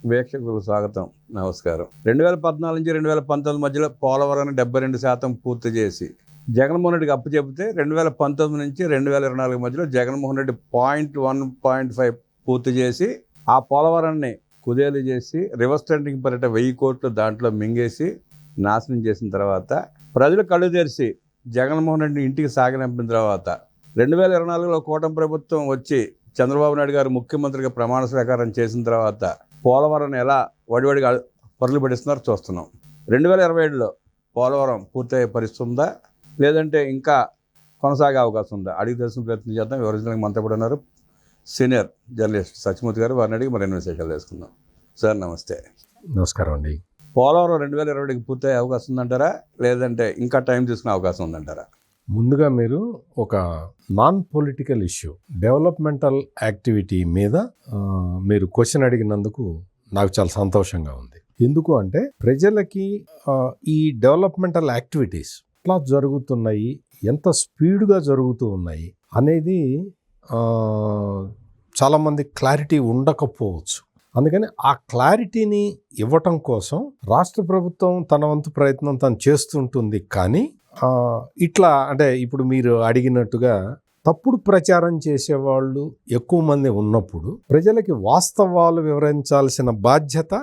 వీక్షకులకు స్వాగతం, నమస్కారం. 2014 నుంచి 2019 మధ్యలో పోలవరాన్ని 72% పూర్తి చేసి జగన్మోహన్ రెడ్డికి అప్పు చెబితే 2019 నుంచి 2024 మధ్యలో జగన్మోహన్ రెడ్డి 0.1.5 పూర్తి చేసి ఆ పోలవరాన్ని కుదేలు చేసి రివర్స్ టెండరింగ్ పరిట 1000 కోట్లు దాంట్లో మింగేసి నాశనం చేసిన తర్వాత ప్రజలు కళ్ళు తెరిచి జగన్మోహన్ రెడ్డిని ఇంటికి సాగనంపిన తర్వాత 2024లో కూటమి ప్రభుత్వం వచ్చి చంద్రబాబు నాయుడు గారు ముఖ్యమంత్రిగా ప్రమాణ స్వీకారం చేసిన తర్వాత పోలవరాన్ని ఎలా వడివడిగా పరుగులు పడిస్తున్నారో చూస్తున్నాం. 2027లో పోలవరం పూర్తయ్యే పరిస్థితి ఉందా, లేదంటే ఇంకా కొనసాగే అవకాశం ఉందా అడిగి తెలుసుకునే ప్రయత్నం చేద్దాం. వివరించడానికి మనతో కూడా ఉన్నారు సీనియర్ జర్నలిస్ట్ సత్యమూర్తి గారు. వారిని అడిగి మరిన్ని విశేషాలు తెలుసుకుందాం. సార్ నమస్తే. నమస్కారం అండి. పోలవరం 2022కి పూర్తయ్యే అవకాశం ఉందంటారా, లేదంటే ఇంకా టైం తీసుకునే అవకాశం ఉందంటారా? ముందుగా మీరు ఒక non political issue developmental activity మీద మీరు క్వశ్చన్ అడిగినందుకు నాకు చాలా సంతోషంగా ఉంది. ఎందుకు అంటే ప్రజలకి ఈ డెవలప్మెంటల్ యాక్టివిటీస్ ఎట్లా జరుగుతున్నాయి, ఎంత స్పీడ్గా జరుగుతూ ఉన్నాయి అనేది చాలామంది క్లారిటీ ఉండకపోవచ్చు. అందుకని ఆ క్లారిటీని ఇవ్వటం కోసం రాష్ట్ర ప్రభుత్వం తన వంతు ప్రయత్నం తను చేస్తుంటుంది. కానీ ఇట్లా అంటే ఇప్పుడు మీరు అడిగినట్టుగా తప్పుడు ప్రచారం చేసేవాళ్ళు ఎక్కువ మంది ఉన్నప్పుడు ప్రజలకి వాస్తవాలు వివరించాల్సిన బాధ్యత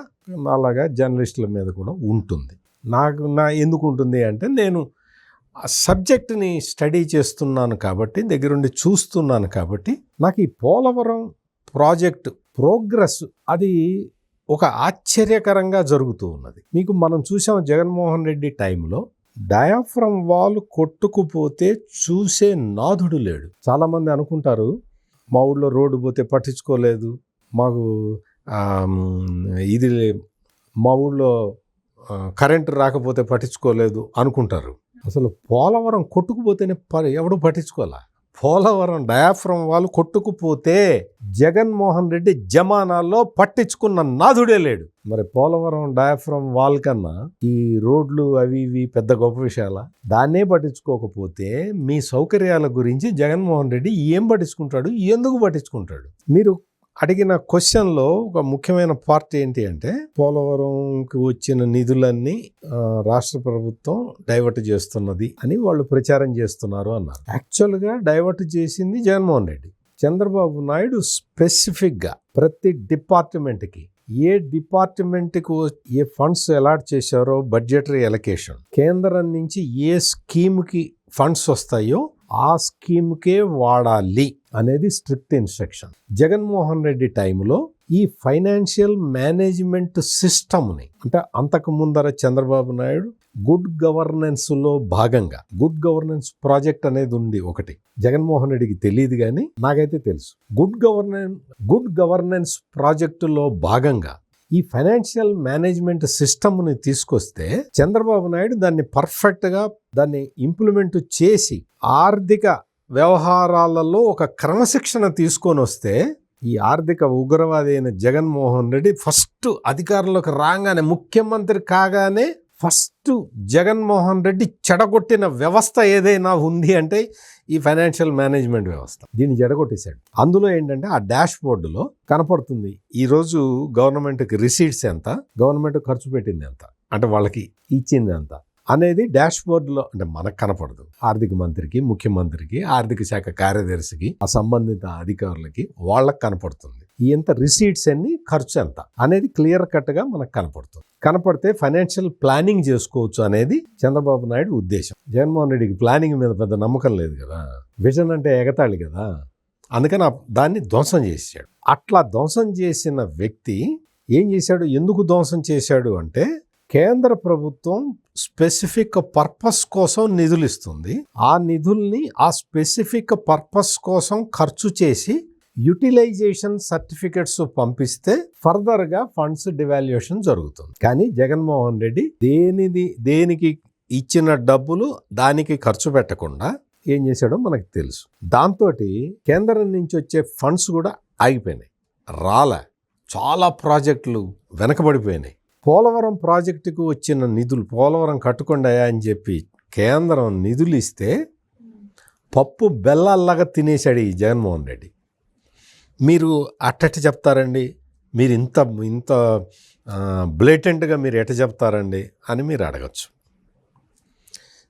అలాగా జర్నలిస్టుల మీద కూడా ఉంటుంది. ఎందుకు ఉంటుంది అంటే నేను ఆ సబ్జెక్ట్ని స్టడీ చేస్తున్నాను కాబట్టి, దగ్గరుండి చూస్తున్నాను కాబట్టి నాకు ఈ పోలవరం ప్రాజెక్ట్ ప్రోగ్రెస్ అది ఒక ఆశ్చర్యకరంగా జరుగుతూ ఉన్నది. మీకు మనం చూసాం జగన్మోహన్ రెడ్డి టైంలో డయాఫ్రమ్ వాల్ కొట్టుకుపోతే చూసే నాథుడు లేడు. చాలామంది అనుకుంటారు మా ఊళ్ళో రోడ్డు పోతే పట్టించుకోలేదు, మాకు ఇది మా ఊళ్ళో కరెంటు రాకపోతే పట్టించుకోలేదు అనుకుంటారు. అసలు పోలవరం కొట్టుకుపోతేనే ఎవడు పట్టించుకోలే. పోలవరం డయాఫ్రమ్ వాల్ కొట్టుకుపోతే జగన్మోహన్ రెడ్డి జమానాల్లో పట్టించుకున్న నాథుడే లేడు. మరి పోలవరం డయాఫ్రమ్ వాల్ కన్నా ఈ రోడ్లు అవి ఇవి పెద్ద గొప్ప విషయాల? దాన్నే పట్టించుకోకపోతే మీ సౌకర్యాల గురించి జగన్మోహన్ రెడ్డి ఏం పట్టించుకుంటాడు, ఎందుకు పట్టించుకుంటాడు? మీరు అడిగిన క్వశ్చన్లో ఒక ముఖ్యమైన పార్ట్ ఏంటి అంటే పోలవరంకి వచ్చిన నిధులన్నీ రాష్ట్ర ప్రభుత్వం డైవర్ట్ చేస్తున్నది అని వాళ్ళు ప్రచారం చేస్తున్నారు అన్నారు. యాక్చువల్గా డైవర్ట్ చేసింది జగన్మోహన్ రెడ్డి. చంద్రబాబు నాయుడు స్పెసిఫిక్గా ప్రతి డిపార్ట్మెంట్కి ఏ డిపార్ట్మెంట్కి ఏ ఫండ్స్ అలాట్ చేశారో బడ్జెటరీ ఎలకేషన్ కేంద్రం నుంచి ఏ స్కీమ్కి ఫండ్స్ వస్తాయో ఆ స్కీమ్కే వాడాలి అనేది స్ట్రిక్ట్ ఇన్స్ట్రక్షన్. జగన్మోహన్ రెడ్డి టైంలో ఈ ఫైనాన్షియల్ మేనేజ్మెంట్ సిస్టమ్ని అంటే అంతకు ముందర చంద్రబాబు నాయుడు గుడ్ గవర్నెన్స్లో భాగంగా గుడ్ గవర్నెన్స్ ప్రాజెక్ట్ అనేది ఉంది ఒకటి. జగన్మోహన్ రెడ్డికి తెలియదు కానీ నాకైతే తెలుసు. గుడ్ గవర్నెన్స్ ప్రాజెక్టులో భాగంగా ఈ ఫైనాన్షియల్ మేనేజ్మెంట్ సిస్టమ్ని తీసుకొస్తే చంద్రబాబు నాయుడు దాన్ని పర్ఫెక్ట్గా దాన్ని ఇంప్లిమెంట్ చేసి ఆర్థిక వ్యవహారాలలో ఒక క్రమశిక్షణ తీసుకొని వస్తే ఈ ఆర్థిక ఉగ్రవాది అయిన జగన్మోహన్ రెడ్డి ఫస్ట్ అధికారంలోకి రాగానే ముఖ్యమంత్రి కాగానే ఫస్ట్ జగన్మోహన్ రెడ్డి చెడగొట్టిన వ్యవస్థ ఏదైనా ఉంది అంటే ఈ ఫైనాన్షియల్ మేనేజ్మెంట్ వ్యవస్థ. దీన్ని చెడగొట్టేశాడు. అందులో ఏంటంటే ఆ డాష్ బోర్డులో కనపడుతుంది ఈరోజు గవర్నమెంట్కి రిసీట్స్ ఎంత, గవర్నమెంట్ ఖర్చు పెట్టింది ఎంత, అంటే వాళ్ళకి ఇచ్చింది ఎంత అనేది డాష్ బోర్డులో అంటే మనకు కనపడదు. ఆర్థిక మంత్రికి, ముఖ్యమంత్రికి, ఆర్థిక శాఖ కార్యదర్శికి, ఆ సంబంధిత అధికారులకి వాళ్ళకి కనపడుతుంది. ఎంత రిసీట్స్ అన్ని, ఖర్చు ఎంత అనేది క్లియర్ కట్గా మనకు కనపడుతుంది. కనపడితే ఫైనాన్షియల్ ప్లానింగ్ చేసుకోవచ్చు అనేది చంద్రబాబు నాయుడు ఉద్దేశం. జగన్మోహన్ రెడ్డికి ప్లానింగ్ మీద పెద్ద నమ్మకం లేదు కదా, విజన్ అంటే ఎగతాళి కదా, అందుకని దాన్ని ధ్వంసం చేశాడు. అట్లా ధ్వంసం చేసిన వ్యక్తి ఏం చేశాడు, ఎందుకు ధ్వంసం చేశాడు అంటే కేంద్ర ప్రభుత్వం స్పెసిఫిక్ పర్పస్ కోసం నిధులు ఇస్తుంది. ఆ నిధుల్ని ఆ స్పెసిఫిక్ పర్పస్ కోసం ఖర్చు చేసి యుటిలైజేషన్ సర్టిఫికెట్స్ పంపిస్తే ఫర్దర్గా ఫండ్స్ డివాల్యుయేషన్ జరుగుతుంది. కానీ జగన్మోహన్ రెడ్డి దేనికి ఇచ్చిన డబ్బులు దానికి ఖర్చు పెట్టకుండా ఏం చేశాడో మనకు తెలుసు. దాంతో కేంద్రం నుంచి వచ్చే ఫండ్స్ కూడా ఆగిపోయినాయి, చాలా ప్రాజెక్టులు వెనకబడిపోయినాయి. పోలవరం ప్రాజెక్టుకు వచ్చిన నిధులు పోలవరం కట్టుకోండి అని చెప్పి కేంద్రం నిధులు ఇస్తే పప్పు బెల్లాల్లాగా తినేశాడు ఈ జగన్మోహన్ రెడ్డి. మీరు అట్టటి చెప్తారండి, మీరు ఇంత బ్లేటెంట్గా మీరు ఎట చెప్తారండి అని మీరు అడగచ్చు.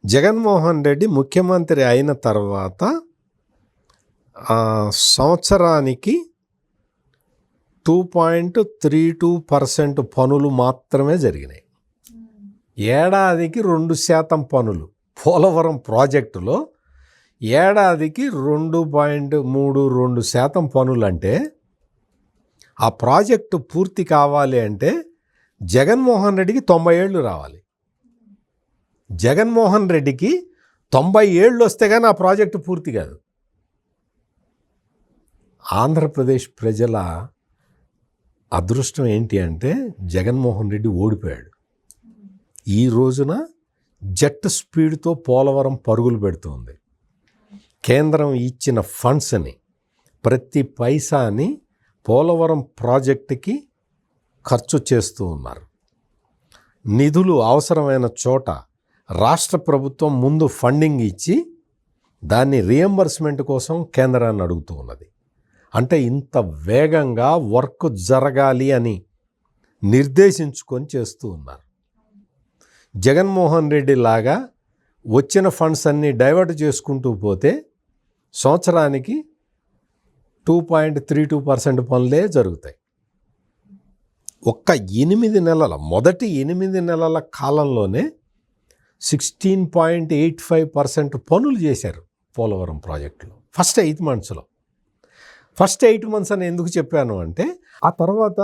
జగన్మోహన్ రెడ్డి ముఖ్యమంత్రి అయిన తర్వాత సంవత్సరానికి 2.32% పనులు మాత్రమే జరిగినాయి. ఏడాదికి 2% పనులు. పోలవరం ప్రాజెక్టులో ఏడాదికి 2.32% పనులు అంటే ఆ ప్రాజెక్టు పూర్తి కావాలి అంటే జగన్మోహన్ రెడ్డికి 90 ఏళ్ళు రావాలి. జగన్మోహన్ రెడ్డికి 90 ఏళ్ళు వస్తే కానీ ఆ ప్రాజెక్టు పూర్తి కాదు. ఆంధ్రప్రదేశ్ ప్రజల అదృష్టం ఏంటి అంటే జగన్మోహన్ రెడ్డి ఓడిపోయాడు. ఈ రోజున జెట్ స్పీడ్తో పోలవరం పరుగులు పెడుతుంది. కేంద్రం ఇచ్చిన ఫండ్స్ని ప్రతి పైసాని పోలవరం ప్రాజెక్టుకి ఖర్చు చేస్తూ ఉన్నారు. నిధులు అవసరమైన చోట రాష్ట్ర ప్రభుత్వం ముందు ఫండింగ్ ఇచ్చి దాన్ని రియంబర్స్మెంట్ కోసం కేంద్రాన్ని అడుగుతూ ఉన్నది. అంటే ఇంత వేగంగా వర్క్ జరగాలి అని నిర్దేశించుకొని చేస్తూ ఉన్నారు. జగన్మోహన్ రెడ్డి లాగా వచ్చిన ఫండ్స్ అన్నీ డైవర్ట్ చేసుకుంటూ పోతే సంవత్సరానికి 2.32% పనులే జరుగుతాయి. ఒక్క 8 నెలల మొదటి 8 నెలల కాలంలోనే 16.85% పనులు చేశారు పోలవరం ప్రాజెక్టులో ఫస్ట్ 8 మంత్స్లో. ఫస్ట్ 8 మంత్స్ అని ఎందుకు చెప్పాను అంటే ఆ తర్వాత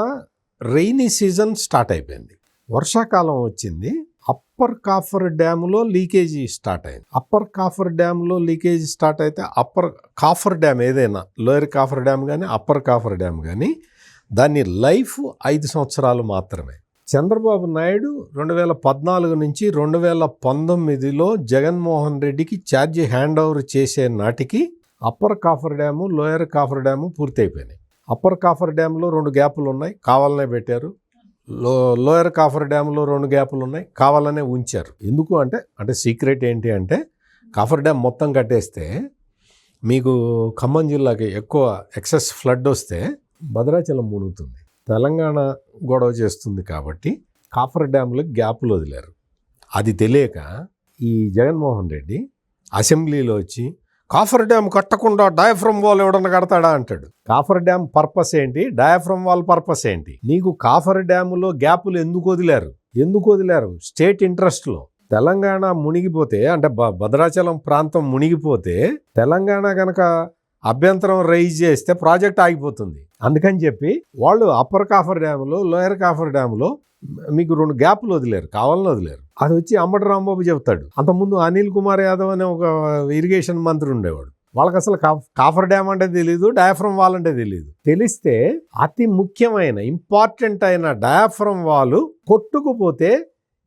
రెయినీ సీజన్ స్టార్ట్ అయిపోయింది, వర్షాకాలం వచ్చింది. అప్పర్ కాఫర్ డ్యాములో లీకేజీ స్టార్ట్ అయింది. అప్పర్ కాఫర్ డ్యామ్లో లీకేజీ స్టార్ట్ అయితే అప్పర్ కాఫర్ డ్యామ్ ఏదైనా లోయర్ కాఫర్ డ్యామ్ కానీ అప్పర్ కాఫర్ డ్యామ్ కానీ దాని లైఫ్ 5 సంవత్సరాలు మాత్రమే. చంద్రబాబు నాయుడు 2014 నుంచి 2019లో జగన్మోహన్ రెడ్డికి ఛార్జీ హ్యాండ్ ఓవర్ చేసే నాటికి upper coffer dam lower coffer dam పూర్తయిపోయినాయి. అప్పర్ కాఫర్ డ్యామ్లో 2 గ్యాపులు ఉన్నాయి, కావాలనే పెట్టారు. లోయర్ కాఫర్ డ్యామ్లో 2 గ్యాపులు ఉన్నాయి, కావాలనే ఉంచారు. ఎందుకు అంటే సీక్రెట్ ఏంటి అంటే కాఫర్ డ్యామ్ మొత్తం కట్టేస్తే మీకు ఖమ్మం జిల్లాకి ఎక్కువ ఎక్సెస్ ఫ్లడ్ వస్తే భద్రాచలం మునుగుతుంది, తెలంగాణ గొడవ చేస్తుంది. కాబట్టి కాఫర్ డ్యామ్లకు గ్యాపులు వదిలేరు. అది తెలియక ఈ జగన్మోహన్ రెడ్డి అసెంబ్లీలో వచ్చి కాఫర్ డ్యామ్ కట్టకుండా డయాఫ్రమ్ వాల్ ఎవడన్నా కడతాడా అంటాడు. కాఫర్ డ్యామ్ పర్పస్ ఏంటి, డయాఫ్రమ్ వాల్ పర్పస్ ఏంటి? నీకు కాఫర్ డ్యాములో గ్యాపులు ఎందుకు వదిలారు? స్టేట్ ఇంట్రెస్ట్లో. తెలంగాణ మునిగిపోతే అంటే భద్రాచలం ప్రాంతం మునిగిపోతే తెలంగాణ కనుక అభ్యంతరం రైజ్ చేస్తే ప్రాజెక్ట్ ఆగిపోతుంది. అందుకని చెప్పి వాళ్ళు అప్పర్ కాఫర్ డ్యాములో లోయర్ కాఫర్ డ్యాములో మీకు 2 గ్యాపులు వదిలేరు, కావాలని వదిలేరు. అది వచ్చి అంబటి రాంబాబు చెప్తాడు. అంతకుముందు అనిల్ కుమార్ యాదవ్ అనే ఒక ఇరిగేషన్ మంత్రి ఉండేవాడు. వాళ్ళకి అసలు కాఫర్ డ్యామ్ అంటే తెలియదు, డయాఫ్రమ్ వాల్ అంటే తెలియదు. తెలిస్తే అతి ముఖ్యమైన ఇంపార్టెంట్ అయిన డయాఫ్రమ్ వాల్ కొట్టుకుపోతే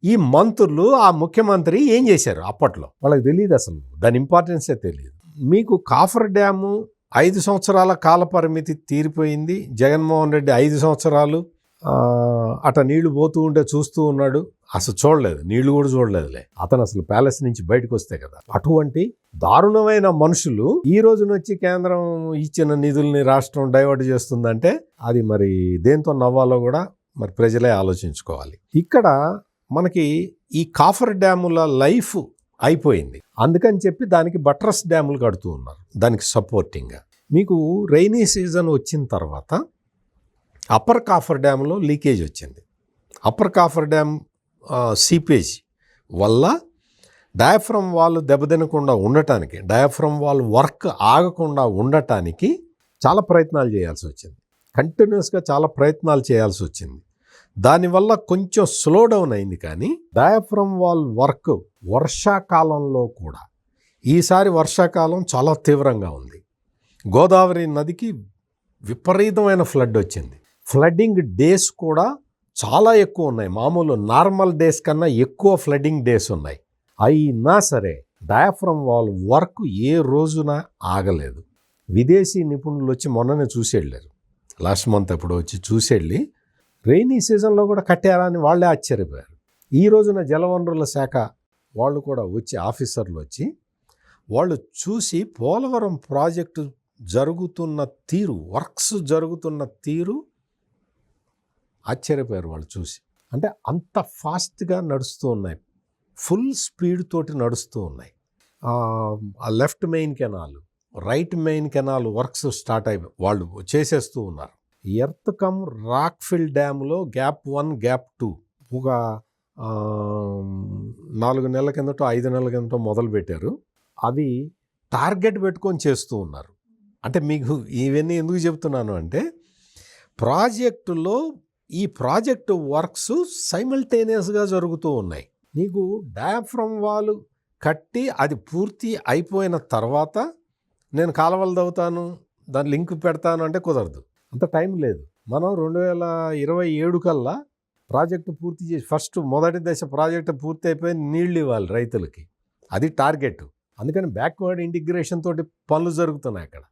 ఈ మంత్రులు ఆ ముఖ్యమంత్రి ఏం చేశారు అప్పట్లో వాళ్ళకి తెలియదు, అసలు దాని ఇంపార్టెన్సే తెలియదు. మీకు కాఫర్ డ్యాము 5 సంవత్సరాల కాల పరిమితి తీరిపోయింది. జగన్మోహన్ రెడ్డి 5 సంవత్సరాలు అట నీళ్లు పోతూ ఉంటే చూస్తూ ఉన్నాడు. అసలు చూడలేదు, నీళ్లు కూడా చూడలేదులే. అతను అసలు ప్యాలెస్ నుంచి బయటకు వస్తే కదా. అటువంటి దారుణమైన మనుషులు ఈ రోజున వచ్చి కేంద్రం ఇచ్చిన నిధుల్ని రాష్ట్రం డైవర్ట్ చేస్తుందంటే అది మరి దేంతో నవ్వాలో కూడా మరి ప్రజలే ఆలోచించుకోవాలి. ఇక్కడ మనకి ఈ కాఫర్ డ్యాముల లైఫ్ అయిపోయింది. అందుకని చెప్పి దానికి బట్రస్ డ్యాములు కడుతూ ఉన్నారు దానికి సపోర్టింగ్గా. మీకు రైనీ సీజన్ వచ్చిన తర్వాత అప్పర్ కాఫర్ డ్యామ్లో లీకేజ్ వచ్చింది. అప్పర్ కాఫర్ డ్యామ్ సీపేజ్ వల్ల డయాఫ్రమ్ వాల్ దెబ్బతినకుండా ఉండటానికి, డయాఫ్రమ్ వాల్ వర్క్ ఆగకుండా ఉండటానికి చాలా ప్రయత్నాలు చేయాల్సి వచ్చింది. కంటిన్యూస్గా చాలా ప్రయత్నాలు చేయాల్సి వచ్చింది. దానివల్ల కొంచెం స్లో డౌన్ అయింది. కానీ డయాఫ్రమ్ వాల్ వర్క్ వర్షాకాలంలో కూడా ఈసారి వర్షాకాలం చాలా తీవ్రంగా ఉంది. గోదావరి నదికి విపరీతమైన ఫ్లడ్ వచ్చింది. ఫ్లడ్డింగ్ డేస్ కూడా చాలా ఎక్కువ ఉన్నాయి. మామూలు నార్మల్ డేస్ కన్నా ఎక్కువ ఫ్లడ్డింగ్ డేస్ ఉన్నాయి. అయినా సరే డయాఫ్రమ్ వాల్ వర్క్ ఏ రోజున ఆగలేదు. విదేశీ నిపుణులు వచ్చి మొన్ననే చూసి వెళ్ళారు. లాస్ట్ మంత్ ఎప్పుడో వచ్చి చూసి వెళ్ళి రెయినీ సీజన్లో కూడా కట్టారా అని వాళ్ళే ఆశ్చర్యపోయారు. ఈ రోజున జలవనరుల శాఖ వాళ్ళు కూడా వచ్చి ఆఫీసర్లు వచ్చి వాళ్ళు చూసి పోలవరం ప్రాజెక్టు జరుగుతున్న తీరు, వర్క్స్ జరుగుతున్న తీరు ఆశ్చర్యపోయారు వాళ్ళు చూసి. అంటే అంత ఫాస్ట్గా నడుస్తూ ఉన్నాయి, ఫుల్ స్పీడ్ తోటి నడుస్తూ ఉన్నాయి. ఆ left main canal, right main canal works start అయి వాళ్ళు చేసేస్తూ ఉన్నారు. ఎర్త్ కమ్ రాక్ఫిల్ డ్యామ్లో గ్యాప్ 1 గ్యాప్ 2 ఒక 4 నెలల కిందటో 5 నెలల కిందటో మొదలుపెట్టారు. అవి టార్గెట్ పెట్టుకొని చేస్తూ ఉన్నారు. అంటే మీకు ఇవన్నీ ఎందుకు చెప్తున్నాను అంటే, ప్రాజెక్టులో ఈ ప్రాజెక్టు వర్క్స్ సైమల్టేనియస్గా జరుగుతూ ఉన్నాయి. నీకు డయాఫ్రమ్ వాల్ కట్టి అది పూర్తి అయిపోయిన తర్వాత నేను కాలువలు తవ్వుతాను, దాని లింక్ పెడతాను అంటే కుదరదు, అంత టైం లేదు. మనం 2027 కల్లా ప్రాజెక్టు పూర్తి చేసి మొదటి దశ ప్రాజెక్టు పూర్తి అయిపోయి నీళ్ళు ఇవ్వాలి రైతులకి, అది టార్గెట్. అందుకని బ్యాక్వర్డ్ ఇంటిగ్రేషన్ తోటి పనులు జరుగుతున్నాయి అక్కడ.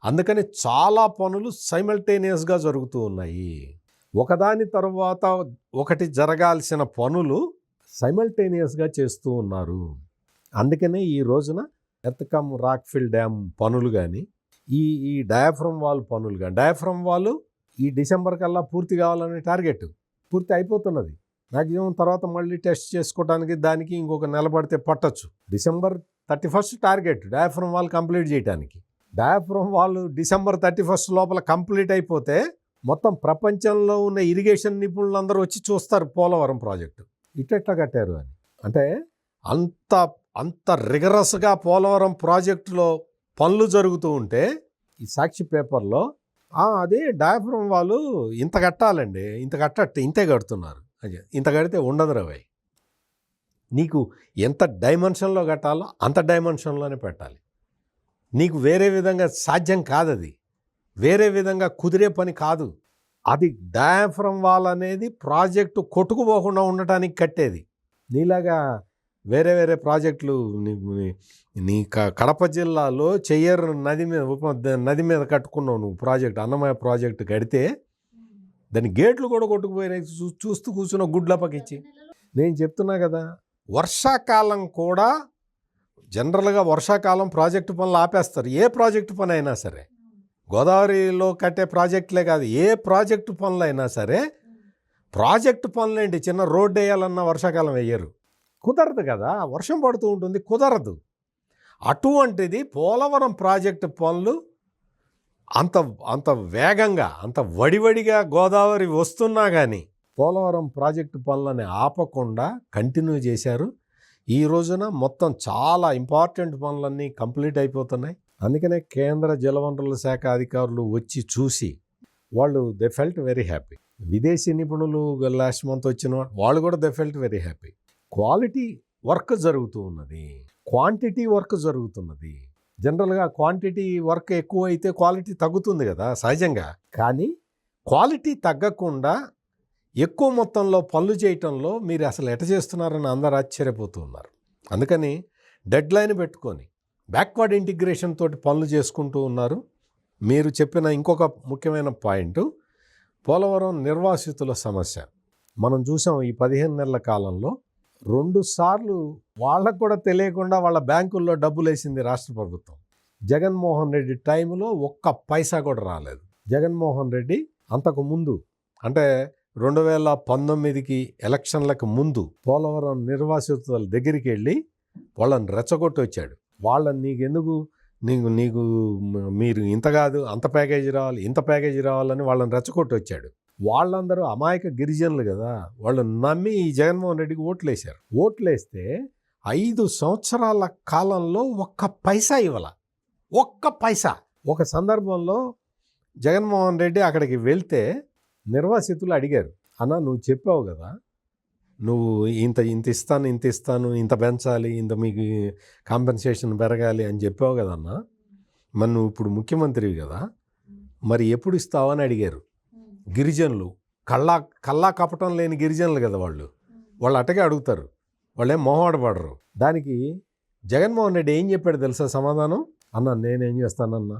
అందుకని చాలా పనులు సైమల్టేనియస్గా జరుగుతూ ఉన్నాయి. ఒకదాని తర్వాత ఒకటి జరగాల్సిన పనులు సైమల్టేనియస్గా చేస్తూ ఉన్నారు. అందుకనే ఈ రోజున ఎర్త్ కమ్ రాక్ఫిల్ డ్యామ్ పనులు కానీ, ఈ డయాఫ్రమ్ వాల్ పనులు కానీ, డయాఫ్రమ్ వాల్ ఈ డిసెంబర్ కల్లా పూర్తి కావాలనే టార్గెట్ పూర్తి అయిపోతున్నది. మ్యాక్సిమం తర్వాత మళ్ళీ టెస్ట్ చేసుకోవడానికి దానికి ఇంకొక నెల పడితే పట్టచ్చు. December 31 target diaphragm wall complete చేయడానికి. డయాఫ్రమ్ వాల్ December 31 లోపల కంప్లీట్ అయిపోతే మొత్తం ప్రపంచంలో ఉన్న ఇరిగేషన్ నిపుణులందరూ వచ్చి చూస్తారు పోలవరం ప్రాజెక్టు ఇట్లా కట్టారు అని. అంటే అంత రిగరస్గా పోలవరం ప్రాజెక్టులో పనులు జరుగుతూ ఉంటే ఈ సాక్షి పేపర్లో అదే డయాఫ్రమ్ వాళ్ళు ఇంత కట్టాలండి, ఇంతే కడుతున్నారు, అదే ఇంత కడితే ఉండదు రవి. నీకు ఎంత డైమెన్షన్లో కట్టాలో అంత డైమెన్షన్లోనే పెట్టాలి. నీకు వేరే విధంగా సాధ్యం కాదు, అది వేరే విధంగా కుదిరే పని కాదు. అది డయాఫ్రమ్ వాల్ అనేది ప్రాజెక్టు కొట్టుకుపోకుండా ఉండటానికి కట్టేది. నీలాగా వేరే ప్రాజెక్టులు నీ కడప జిల్లాలో చెయ్యర్ నది మీద కట్టుకున్నావు నువ్వు ప్రాజెక్ట్, అన్నమయ్య ప్రాజెక్టు కడితే దాని గేట్లు కూడా కొట్టుకుపోయినాయి, చూస్తూ కూర్చున్న గుడ్లపకిచ్చి. నేను చెప్తున్నా కదా, వర్షాకాలం కూడా జనరల్గా వర్షాకాలం ప్రాజెక్టు పనులు ఆపేస్తారు. ఏ ప్రాజెక్టు పని అయినా సరే, గోదావరిలో కట్టే ప్రాజెక్టులే కాదు, ఏ ప్రాజెక్టు పనులు అయినా సరే, ప్రాజెక్టు పనులేంటి, చిన్న రోడ్డు వేయాలన్నా వర్షాకాలం వేయరు, కుదరదు కదా, వర్షం పడుతూ ఉంటుంది, కుదరదు. అటువంటిది పోలవరం ప్రాజెక్టు పనులు అంత వేగంగా అంత వడివడిగా గోదావరి వస్తున్నా కానీ పోలవరం ప్రాజెక్టు పనులని ఆపకుండా కంటిన్యూ చేశారు. ఈ రోజున మొత్తం చాలా ఇంపార్టెంట్ పనులన్నీ కంప్లీట్ అయిపోతున్నాయి. అందుకనే కేంద్ర జలవనరుల శాఖ అధికారులు వచ్చి చూసి వాళ్ళు దే ఫెల్ట్ వెరీ హ్యాపీ. విదేశీ నిపుణులు లాస్ట్ మంత్ వచ్చిన వాళ్ళు కూడా they felt very happy. Quality work జరుగుతూ ఉన్నది, క్వాంటిటీ వర్క్ జరుగుతున్నది. జనరల్గా క్వాంటిటీ వర్క్ ఎక్కువ అయితే క్వాలిటీ తగ్గుతుంది కదా సహజంగా, కానీ క్వాలిటీ తగ్గకుండా ఎక్కువ మొత్తంలో పనులు చేయటంలో మీరు అసలు ఎట చేస్తున్నారని అందరూ ఆశ్చర్యపోతూ ఉన్నారు. అందుకని డెడ్ లైన్ పెట్టుకొని బ్యాక్వర్డ్ ఇంటిగ్రేషన్ తోటి పనులు చేసుకుంటూ ఉన్నారు. మీరు చెప్పిన ఇంకొక ముఖ్యమైన పాయింట్ పోలవరం నిర్వాసితుల సమస్య. మనం చూసాం ఈ 15 నెలల కాలంలో 2 సార్లు వాళ్ళకు కూడా తెలియకుండా వాళ్ళ బ్యాంకుల్లో డబ్బులు వేసింది రాష్ట్ర ప్రభుత్వం. జగన్మోహన్ రెడ్డి టైంలో ఒక్క పైసా కూడా రాలేదు. జగన్మోహన్ రెడ్డి అంతకు ముందు అంటే 2019కి ఎలక్షన్లకు ముందు పోలవరం నిర్వాసితుల దగ్గరికి వెళ్ళి వాళ్ళని రెచ్చగొట్టి వచ్చాడు. వాళ్ళని నీకెందుకు మీరు ఇంత కాదు అంత ప్యాకేజీ రావాలి, ఇంత ప్యాకేజీ రావాలని వాళ్ళని రెచ్చగొట్టి వచ్చాడు. వాళ్ళందరూ అమాయక గిరిజనులు కదా, వాళ్ళు నమ్మి ఈ జగన్మోహన్ రెడ్డికి ఓట్లేశారు. ఓట్లేస్తే 5 సంవత్సరాల కాలంలో ఒక్క పైసా ఇవ్వాల, ఒక్క పైసా. ఒక సందర్భంలో జగన్మోహన్ రెడ్డి అక్కడికి వెళ్తే నిర్వాసితులు అడిగారు, అన్న నువ్వు చెప్పావు కదా నువ్వు ఇంత ఇస్తాను ఇంత పెంచాలి, ఇంత మీకు కాంపెన్సేషన్ పెరగాలి అని చెప్పావు కదన్నా, మరి నువ్వు ఇప్పుడు ముఖ్యమంత్రివి కదా, మరి ఎప్పుడు ఇస్తావు అని అడిగారు. గిరిజనులు కల్లా కపటం లేని గిరిజనులు కదా వాళ్ళు అట్టగే అడుగుతారు, వాళ్ళేం మొహమాటపడరు. దానికి జగన్మోహన్ రెడ్డి ఏం చెప్పాడు తెలుసా సమాధానం? అన్న నేనేం చేస్తానన్నా,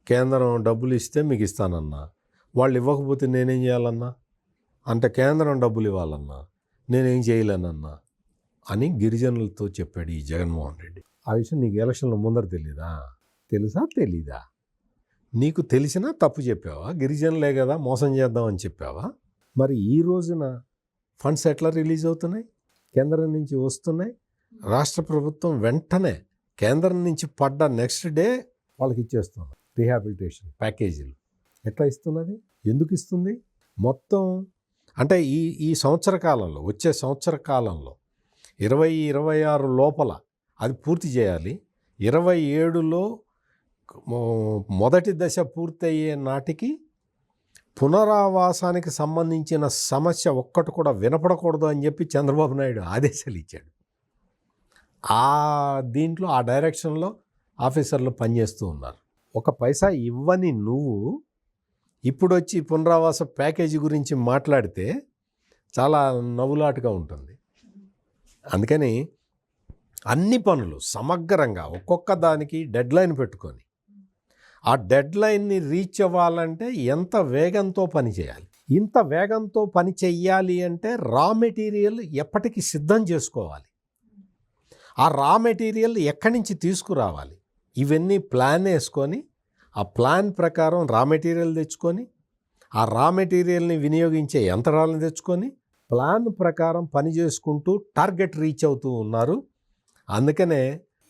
కేంద్రం డబ్బులు ఇస్తే మీకు ఇస్తానన్నా, వాళ్ళు ఇవ్వకపోతే నేనేం చేయాలన్నా, అంటే కేంద్రం డబ్బులు ఇవ్వాలన్నా నేనేం చేయలేనన్నా అని గిరిజనులతో చెప్పాడు ఈ జగన్మోహన్ రెడ్డి. ఆ విషయం నీకు ఎలక్షన్ల ముందర తెలీదా? నీకు తెలిసినా తప్పు చెప్పావా? గిరిజనులే కదా మోసం చేద్దామని చెప్పావా? మరి ఈ రోజున ఫండ్స్ ఎట్లా రిలీజ్ అవుతున్నాయి? కేంద్రం నుంచి వస్తున్నాయి. రాష్ట్ర ప్రభుత్వం వెంటనే కేంద్రం నుంచి పడ్డ నెక్స్ట్ డే వాళ్ళకి ఇచ్చేస్తున్నారు రీహాబిలిటేషన్ ప్యాకేజీలు. ఎట్లా ఇస్తున్నది? ఎందుకు ఇస్తుంది? మొత్తం అంటే ఈ సంవత్సర కాలంలో, వచ్చే సంవత్సర కాలంలో 2026 లోపల అది పూర్తి చేయాలి. 27లో మొదటి దశ పూర్తయ్యే నాటికి పునరావాసానికి సంబంధించిన సమస్య ఒక్కటి కూడా వినపడకూడదు అని చెప్పి చంద్రబాబు నాయుడు ఆదేశాలు ఇచ్చాడు. దీంట్లో ఆ డైరెక్షన్లో ఆఫీసర్లు పనిచేస్తూ ఉన్నారు. ఒక పైసా ఇవ్వని నువ్వు ఇప్పుడు వచ్చి పునరావాస ప్యాకేజీ గురించి మాట్లాడితే చాలా నవ్వులాటగా ఉంటుంది. అందుకని అన్ని పనులు సమగ్రంగా ఒక్కొక్క దానికి డెడ్లైన్ పెట్టుకొని ఆ డెడ్లైన్ని రీచ్ అవ్వాలంటే ఎంత వేగంతో పని చేయాలి. ఇంత వేగంతో పని చెయ్యాలి అంటే రా మెటీరియల్ ఎప్పటికీ సిద్ధం చేసుకోవాలి. ఆ రా మెటీరియల్ ఎక్కడి నుంచి తీసుకురావాలి, ఇవన్నీ ప్లాన్ వేసుకొని ఆ ప్లాన్ ప్రకారం రా మెటీరియల్ తెచ్చుకొని ఆ రా మెటీరియల్ని వినియోగించే యంత్రాలను తెచ్చుకొని ప్లాన్ ప్రకారం పని చేసుకుంటూ టార్గెట్ రీచ్ అవుతూ ఉన్నారు. అందుకనే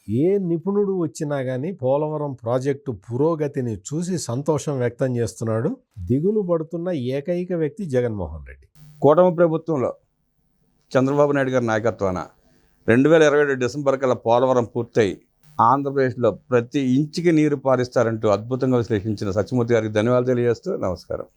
ఏ నిపుణుడు వచ్చినా కానీ పోలవరం ప్రాజెక్టు పురోగతిని చూసి సంతోషం వ్యక్తం చేస్తున్నాడు. దిగులు పడుతున్న ఏకైక వ్యక్తి జగన్మోహన్ రెడ్డి. కూటమి ప్రభుత్వంలో చంద్రబాబు నాయుడు గారి నాయకత్వాన 2027 డిసెంబర్ కల్లా పోలవరం పూర్తయి ఆంధ్రప్రదేశ్లో ప్రతి ఇంచుకి నీరు పారిస్తారంటూ అద్భుతంగా విశ్లేషించిన సత్యమూర్తి గారికి ధన్యవాదాలు తెలియజేస్తూ నమస్కారం.